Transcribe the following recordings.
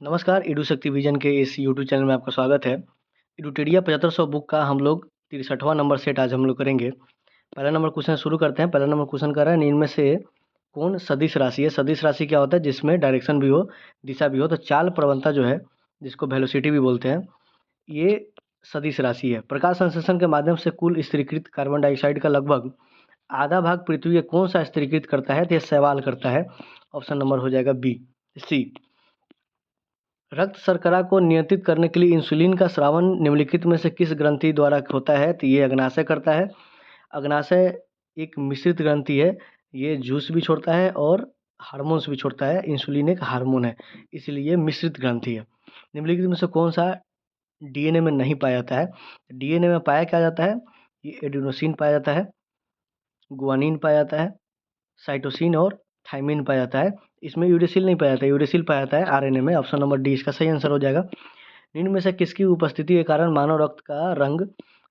नमस्कार, एडू शक्ति विजन के इस यूट्यूब चैनल में आपका स्वागत है। एडुटेरिया 7500 बुक का हम लोग 63वां नंबर सेट आज हम लोग करेंगे। पहला नंबर क्वेश्चन शुरू करते हैं। पहला नंबर क्वेश्चन कर रहा है, निम्न में से कौन सदिश राशि है? सदिश राशि क्या होता है? जिसमें डायरेक्शन भी हो, दिशा भी हो। तो चाल प्रवणता जो है, जिसको वेलोसिटी भी बोलते हैं, ये सदिश राशि है। प्रकाश संश्लेषण के माध्यम से कुल स्थिरीकृत कार्बन डाइऑक्साइड का लगभग आधा भाग पृथ्वी का कौन सा स्थिरीकृत करता है? तो ये सवाल करता है। ऑप्शन नंबर हो जाएगा सी। रक्त शर्करा को नियंत्रित करने के लिए इंसुलिन का स्रावन निम्नलिखित में से किस ग्रंथि द्वारा होता है? तो ये अग्नाशय करता है। अग्नाशय एक मिश्रित ग्रंथि है, ये जूस भी छोड़ता है और हार्मोन्स भी छोड़ता है। इंसुलिन एक हार्मोन है, इसलिए ये मिश्रित ग्रंथि है। निम्नलिखित में से कौन सा डीएनए में नहीं पाया जाता है? डीएनए में पाया क्या जाता है? ये एडिनोसिन पाया जाता है, गुआनिन पाया जाता है, साइटोसिन और थाइमिन पाया जाता है। इसमें यूरेसिल नहीं पाया जाता है, यूरेसिल पाया जाता है आरएनए में। ऑप्शन नंबर डी इसका सही आंसर हो जाएगा। निम्न में से किसकी उपस्थिति के कारण मानव रक्त का रंग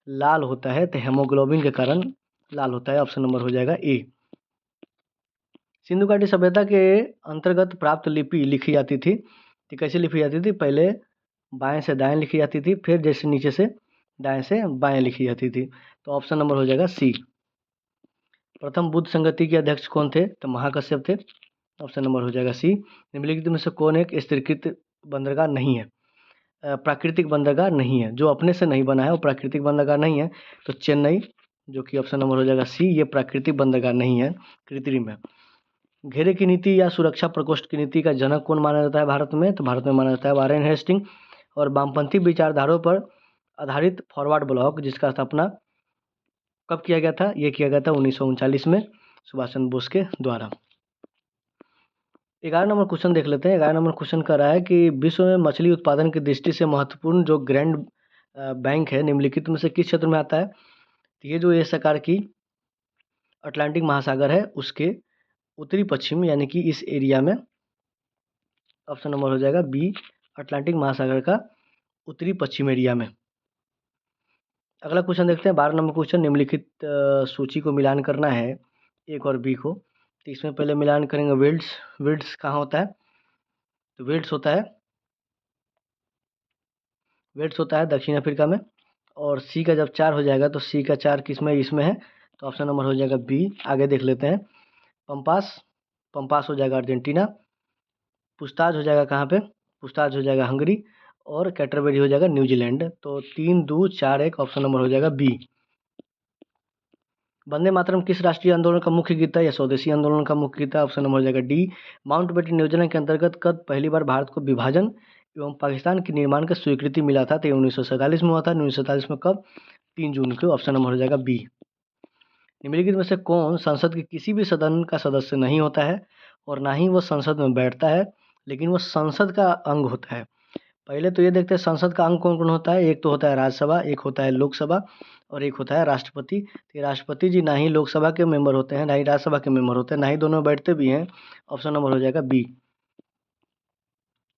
लाल होता है? तो हेमोग्लोबिन के कारण लाल होता है। ऑप्शन नंबर हो जाएगा ए। सिंधु घाटी सभ्यता के अंतर्गत प्राप्त लिपि लिखी जाती थी, तो कैसे लिखी जाती थी? पहले बाएं से दाएं लिखी जाती थी, फिर जैसे नीचे से दाएं से बाएं लिखी जाती थी। तो ऑप्शन नंबर हो जाएगा सी। प्रथम बुद्ध संगति के अध्यक्ष कौन थे? तो महाकश्यप थे। ऑप्शन नंबर हो जाएगा सी। निम्नलिखित में से कौन एक स्थिरीकृत बंदरगाह नहीं है? प्राकृतिक बंदरगाह नहीं है, जो अपने से नहीं बना है वो प्राकृतिक बंदरगाह नहीं है। तो चेन्नई, जो कि ऑप्शन नंबर हो जाएगा सी, ये प्राकृतिक बंदरगाह नहीं है, कृत्रिम है। घेरे की नीति या सुरक्षा प्रकोष्ठ की नीति का जनक कौन माना जाता है भारत में? तो भारत में माना जाता है वारेन हेस्टिंग। और वामपंथी विचारधाराओं पर आधारित फॉरवर्ड ब्लॉक, जिसका स्थापना कब किया गया था? ये किया गया था 1939 में सुभाष चंद्र बोस के द्वारा। 11 नंबर क्वेश्चन देख लेते हैं। 11 नंबर क्वेश्चन कर रहा है कि विश्व में मछली उत्पादन की दृष्टि से महत्वपूर्ण जो ग्रैंड बैंक है, निम्नलिखित में से किस क्षेत्र में आता है? तो ये जो एशिया खंड की अटलांटिक महासागर है, उसके उत्तरी पश्चिम यानी कि इस एरिया में। ऑप्शन नंबर हो जाएगा बी, अटलांटिक महासागर का उत्तरी पश्चिम एरिया में। अगला क्वेश्चन देखते हैं। 12 नंबर क्वेश्चन, निम्नलिखित सूची को मिलान करना है, एक और बी को। तो इसमें पहले मिलान करेंगे विल्ड्स। विल्ड्स कहाँ होता है? तो विल्ड्स होता है दक्षिण अफ्रीका में। और सी का जब 4 हो जाएगा तो सी का 4 किस में? इसमें है। तो ऑप्शन नंबर हो जाएगा बी। आगे देख लेते हैं। पंपास हो जाएगा अर्जेंटीना। पुस्ताज हो जाएगा कहाँ पे? पुस्ताज हो जाएगा हंगरी। और कैटरबरी हो जाएगा न्यूजीलैंड। तो 3, 2, 4, 1 ऑप्शन नंबर हो जाएगा बी। वंदे मातरम किस राष्ट्रीय आंदोलन का मुख्य गीत है? या स्वदेशी आंदोलन का मुख्य गीत है? ऑप्शन नंबर हो जाएगा डी। माउंटबेटन योजना के अंतर्गत कब पहली बार भारत को विभाजन एवं पाकिस्तान के निर्माण की स्वीकृति मिला था? तो 1947 में हुआ था। 1947 में कब? 3 जून को। ऑप्शन नंबर हो जाएगा बी। निम्नलिखित में से कौन संसद के किसी भी सदन का सदस्य नहीं होता है और ना ही वो संसद में बैठता है, लेकिन वो संसद का अंग होता है? पहले तो ये देखते हैं संसद का अंग कौन कौन होता है। एक तो होता है राज्यसभा, एक होता है लोकसभा और एक होता है राष्ट्रपति। तो ये राष्ट्रपति जी ना ही लोकसभा के मेंबर होते हैं, ना ही राज्यसभा के मेंबर होते हैं, ना ही दोनों बैठते भी हैं। ऑप्शन नंबर हो जाएगा बी।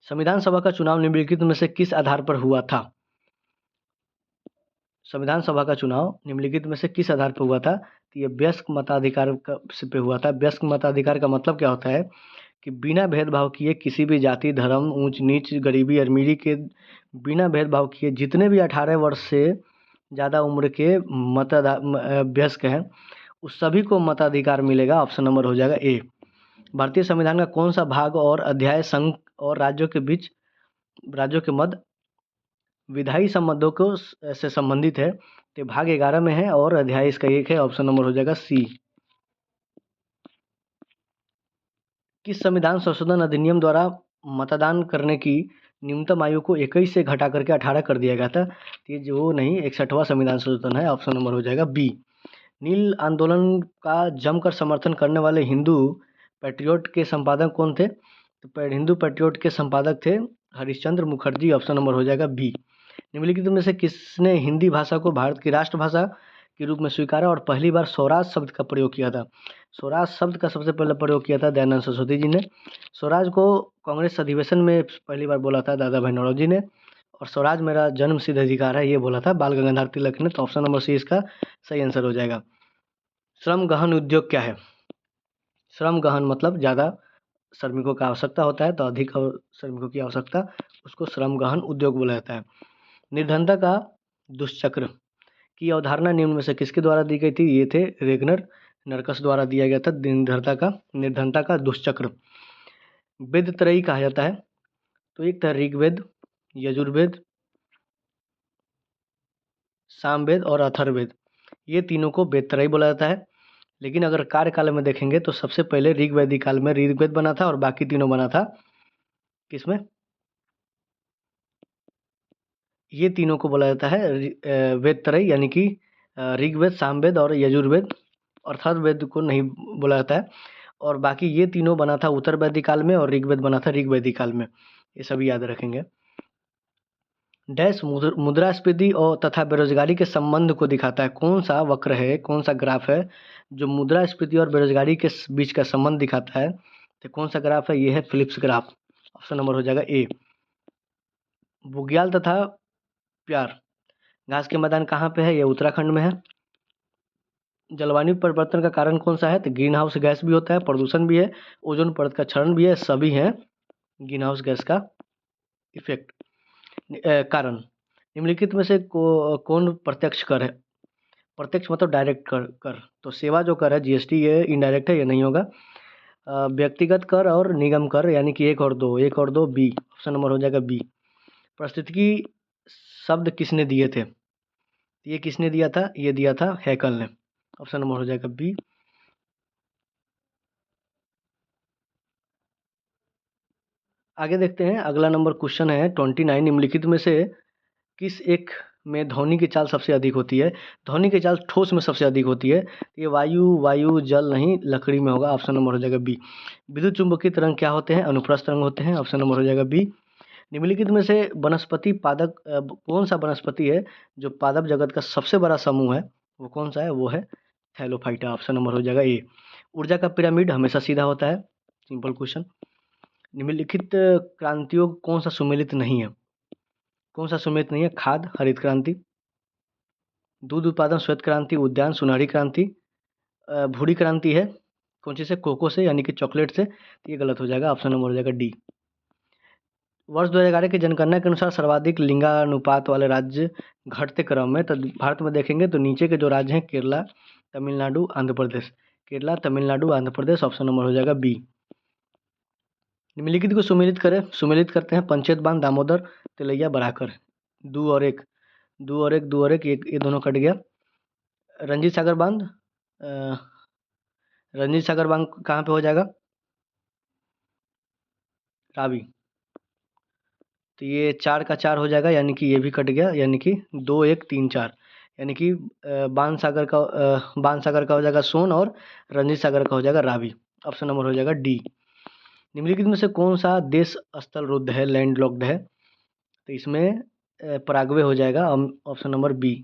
संविधान सभा का चुनाव निम्नलिखित में से किस आधार पर हुआ था? संविधान सभा का चुनाव निम्नलिखित में से किस आधार पर हुआ था? तो ये वयस्क मताधिकार पे हुआ था। वयस्क मताधिकार का मतलब क्या होता है? कि बिना भेदभाव किए किसी भी जाति, धर्म, ऊंच नीच, गरीबी, अमीरी के बिना भेदभाव किए जितने भी 18 वर्ष से ज़्यादा उम्र के वयस्क हैं, उस सभी को मताधिकार मिलेगा। ऑप्शन नंबर हो जाएगा ए। भारतीय संविधान का कौन सा भाग और अध्याय संघ और राज्यों के मध्य विधायी संबंधों को से संबंधित है? तो भाग 11 में है और अध्याय इसका 1 है। ऑप्शन नंबर हो जाएगा सी। किस संविधान संशोधन अधिनियम द्वारा मतदान करने की न्यूनतम आयु को 21 से घटा करके 18 कर दिया गया था? तो ये जो नहीं 61वां संविधान संशोधन है। ऑप्शन नंबर हो जाएगा बी। नील आंदोलन का जमकर समर्थन करने वाले हिंदू पैट्रियोट के संपादक कौन थे? तो हिंदू पैट्रियोट के संपादक थे हरिश्चंद्र मुखर्जी। ऑप्शन नंबर हो जाएगा बी। निम्नलिखित में से किसने हिंदी भाषा को भारत की राष्ट्रभाषा के रूप में स्वीकारा और पहली बार स्वराज शब्द का प्रयोग किया था? स्वराज शब्द का सबसे पहले प्रयोग किया था दयानंद सरस्वती जी ने। स्वराज को कांग्रेस अधिवेशन में पहली बार बोला था दादा भाई नौरोजी ने। और स्वराज मेरा जन्म सिद्ध अधिकार है, ये बोला था बाल गंगाधर तिलक ने। तो ऑप्शन नंबर सी इसका सही आंसर हो जाएगा। श्रम गहन उद्योग क्या है? श्रम गहन मतलब ज़्यादा श्रमिकों का आवश्यकता होता है तो अधिक श्रमिकों की आवश्यकता, उसको श्रम गहन उद्योग बोला जाता है। निर्धनता का दुष्चक्र की अवधारणा निम्न में से किसके द्वारा दी गई थी? ये थे रेगनर नरकस द्वारा दिया गया था निर्धनता का दुष्चक्र। वेद त्रयी कहा जाता है, तो एक था ऋग्वेद, यजुर्वेद, सामवेद और अथर्ववेद। ये तीनों को वेद त्रयी बोला जाता है। लेकिन अगर कार्यकाल में देखेंगे तो सबसे पहले ऋग्वैदिक काल में ऋग्वेद बना था और बाकी तीनों बना था किसमें? ये तीनों को बोला जाता है वेद त्रयी, यानी कि ऋग्वेद, सामवेद और यजुर्वेद। अथर्ववेद को नहीं बोला जाता है। और बाकी ये तीनों बना था उत्तर वैदिक काल में और ऋग्वेद बना था ऋग्वैदिक काल में। ये सभी याद रखेंगे। डैश मुद्रास्फीति और तथा बेरोजगारी के संबंध को दिखाता है। कौन सा वक्र है, कौन सा ग्राफ है जो मुद्रास्फीति और बेरोजगारी के बीच का संबंध दिखाता है? तो कौन सा ग्राफ है? ये है फिलिप्स ग्राफ। ऑप्शन नंबर हो जाएगा ए। बुग्याल तथा प्यार घास के मैदान कहाँ पे है? ये उत्तराखंड में है। जलवायु परिवर्तन का कारण कौन सा है? तो ग्रीन हाउस गैस भी होता है, प्रदूषण भी है, ओजोन परत का क्षरण भी है, सभी हैं ग्रीन हाउस गैस का इफेक्ट कारण। निम्नलिखित में से कौन प्रत्यक्ष कर है? प्रत्यक्ष मतलब डायरेक्ट कर। तो सेवा जो कर है जीएसटी, ये इनडायरेक्ट है, ये नहीं होगा। व्यक्तिगत कर और निगम कर, यानी कि एक और दो बी। ऑप्शन नंबर हो जाएगा बी। पारिस्थितिकी शब्द किसने दिए थे? ये किसने दिया था? ये दिया था हैकल ने। ऑप्शन नंबर हो जाएगा बी। आगे देखते हैं, अगला नंबर क्वेश्चन है 29। निम्नलिखित में से किस एक में ध्वनि की चाल सबसे अधिक होती है? ध्वनि की चाल ठोस में सबसे अधिक होती है। ये वायु जल नहीं, लकड़ी में होगा। ऑप्शन नंबर हो जाएगा बी। विद्युत चुंबकीय तरंग क्या होते हैं? अनुप्रस्थ तरंग होते हैं। ऑप्शन नंबर हो जाएगा बी। निम्नलिखित में से वनस्पति पादप कौन सा वनस्पति है जो पादप जगत का सबसे बड़ा समूह है? वो कौन सा है? वो है थैलोफाइटा। ऑप्शन नंबर हो जाएगा ए। ऊर्जा का पिरामिड हमेशा सीधा होता है। Simple question. निम्नलिखित क्रांतियों कौन सा सुमेलित नहीं है? कौन सा सुमेलित नहीं है? खाद हरित क्रांति, दूध उत्पादन श्वेत क्रांति, उद्यान सुनहरी क्रांति, भूरी क्रांति है कौन सी से? कोको से, यानी कि चॉकलेट से। तो ये गलत हो जाएगा। ऑप्शन नंबर हो जाएगा डी। वर्ष 2011 की जनगणना के अनुसार सर्वाधिक लिंगानुपात वाले राज्य घटते क्रम में, तो भारत में देखेंगे तो नीचे के जो राज्य हैं केरला, तमिलनाडु, आंध्र प्रदेश। केरला, तमिलनाडु, आंध्र प्रदेश। ऑप्शन नंबर हो जाएगा बी। निम्नलिखित को सुमेलित करें। सुमेलित करते हैं। पंचेत बांध, दामोदर, तिलैया, बराकर। दो और एक, ये दोनों कट गया। रंजीत सागर बांध, रंजीत सागर बांध कहाँ पे हो जाएगा? रावी। तो ये 4 का 4 हो जाएगा, यानी कि ये भी कट गया, यानी कि 2 1 3 4, यानी कि बाण सागर का हो जाएगा सोन और रंजीत सागर का हो जाएगा रावी। ऑप्शन नंबर हो जाएगा डी। निम्नलिखित में से कौन सा देश स्थल रुद्ध है, लैंड लॉक्ड है? तो इसमें पराग्वे हो जाएगा। Option number B.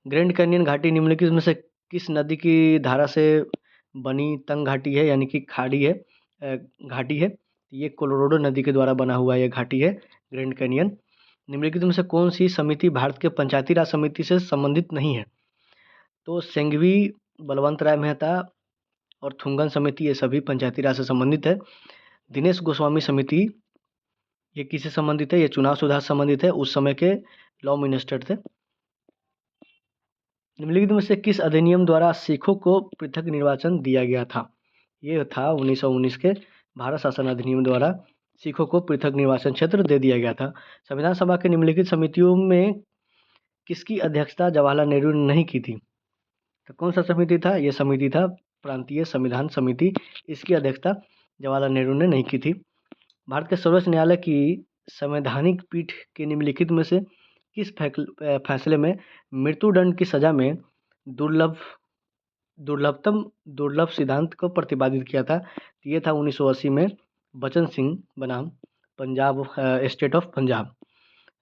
Grand Canyon घाटी निम्नलिखित में से किस नदी की धारा से बनी तंग घाटी है, यानी कि खाड़ी है, घाटी है? ये कोलोराडो नदी के द्वारा बना हुआ ये घाटी है ग्रैंड कैनियन। निम्नलिखित में से कौन सी समिति भारत के पंचायती राज समिति से संबंधित नहीं है? तो सेंघवी, बलवंत राय मेहता और थुंगन समिति, ये सभी पंचायती राज से संबंधित है। दिनेश गोस्वामी समिति, ये किससे संबंधित है? ये चुनाव सुधार से संबंधित है, उस समय के लॉ मिनिस्टर थे। निम्नलिखित में से किस अधिनियम द्वारा सिखों को पृथक निर्वाचन दिया गया था? ये था 1919 के भारत शासन अधिनियम द्वारा सिखों को पृथक निर्वाचन क्षेत्र दे दिया गया था। संविधान सभा के निम्नलिखित समितियों में किसकी अध्यक्षता जवाहरलाल नेहरू ने नहीं की थी? तो कौन सा समिति था? ये समिति था प्रांतीय संविधान समिति। इसकी अध्यक्षता जवाहरलाल नेहरू ने नहीं की थी। भारत के सर्वोच्च न्यायालय की संवैधानिक पीठ के निम्नलिखित में से किस फैसले में मृत्युदंड की सजा में दुर्लभ सिद्धांत को प्रतिपादित किया था? ये था 1980 में बचन सिंह बनाम Punjab, state of Punjab.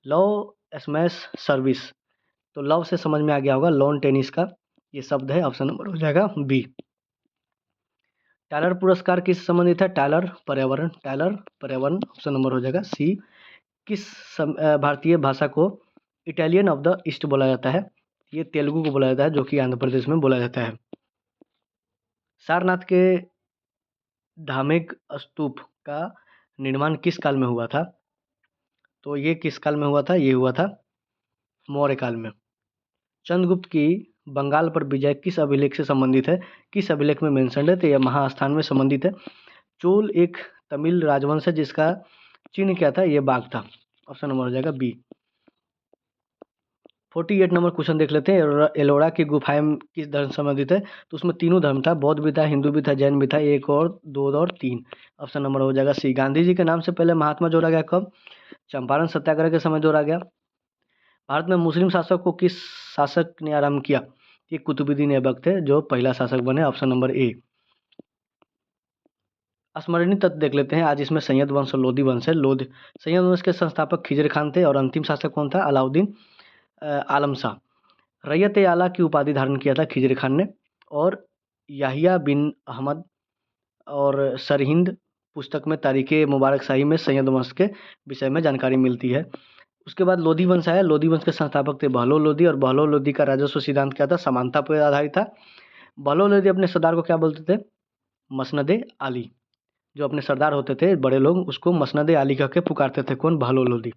Law smash service, तो लव से समझ में आ गया होगा, लॉन टेनिस का ये शब्द है। ऑप्शन नंबर हो जाएगा बी। टायलर पुरस्कार किस संबंधित है? टायलर पर्यावरण। ऑप्शन नंबर हो जाएगा सी। किस भारतीय भाषा को इटालियन ऑफ द ईस्ट बोला जाता है? ये तेलुगु को बोला जाता है, जो कि आंध्र प्रदेश में बोला जाता है। सारनाथ के धामेक स्तूप का निर्माण किस काल में हुआ था? तो ये किस काल में हुआ था? ये हुआ था मौर्य काल में। चंद्रगुप्त की बंगाल पर विजय किस अभिलेख से संबंधित है? किस अभिलेख में मेंशन्ड है? तो यह महास्थान में संबंधित है। चोल एक तमिल राजवंश है जिसका चिन्ह क्या था? ये बाघ था। ऑप्शन नंबर हो जाएगा बी। 48 नंबर क्वेश्चन देख लेते हैं। एलोरा की गुफाएं किस धर्म से संबंधित है? तो उसमें तीनों धर्म था, बौद्ध भी था, हिंदू भी था, जैन भी था। एक और दो और तीन। ऑप्शन नंबर हो जाएगा सी। गांधी जी के नाम से पहले महात्मा जोड़ा गया कब? चंपारण सत्याग्रह के समय जोड़ा गया। भारत में मुस्लिम शासक को किस शासक ने आरंभ किया? ये कुतुबुद्दीन ऐबक थे जो पहला शासक बने। Option number A. स्मरणीय तथ्य देख लेते हैं। आज इसमें सैयद वंश और लोधी वंश है। सैयद वंश के संस्थापक खिजर खान थे और अंतिम शासक कौन था? अलाउद्दीन आलम शाह। रैयत ए आला की उपाधि धारण किया था खिजर खान ने। और याहिया बिन अहमद और सरहिंद पुस्तक में तारीख मुबारक शाही में सैयद वंश के विषय में जानकारी मिलती है। उसके बाद लोधी वंश आया। लोधी वंश के संस्थापक थे बहलोल लोधी और बहलोल लोधी का राजस्व सिद्धांत क्या था? समानता पर आधारित था। बहलोल लोधी अपने सरदार को क्या बोलते थे? मसनदे आली। जो अपने सरदार होते थे बड़े लोग उसको मसनदे आली कह के पुकारते थे। कौन? बहलोल लोधी।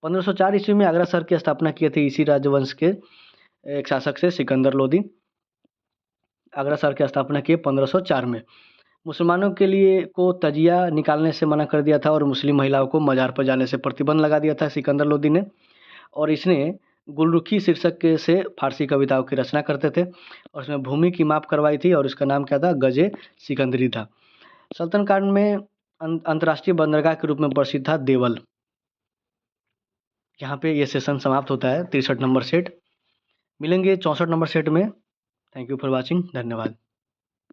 1504 ईस्वी में आगरा शहर की स्थापना किए थे इसी राजवंश के एक शासक से, सिकंदर लोधी। आगरा शहर की स्थापना की 1504 में। मुसलमानों के लिए को तजिया निकालने से मना कर दिया था और मुस्लिम महिलाओं को मजार पर जाने से प्रतिबंध लगा दिया था सिकंदर लोधी ने। और इसने गुलरुखी शीर्षक के से फारसी कविताओं की रचना करते थे और इसमें भूमि की माप करवाई थी और इसका नाम क्या था? गजे सिकंदरी था। सल्तनत काल में अंतर्राष्ट्रीय बंदरगाह के रूप में प्रसिद्ध था देवल। यहाँ पे ये सेशन समाप्त होता है 63 नंबर सेट। मिलेंगे 64 नंबर सेट में। Thank you for watching. धन्यवाद।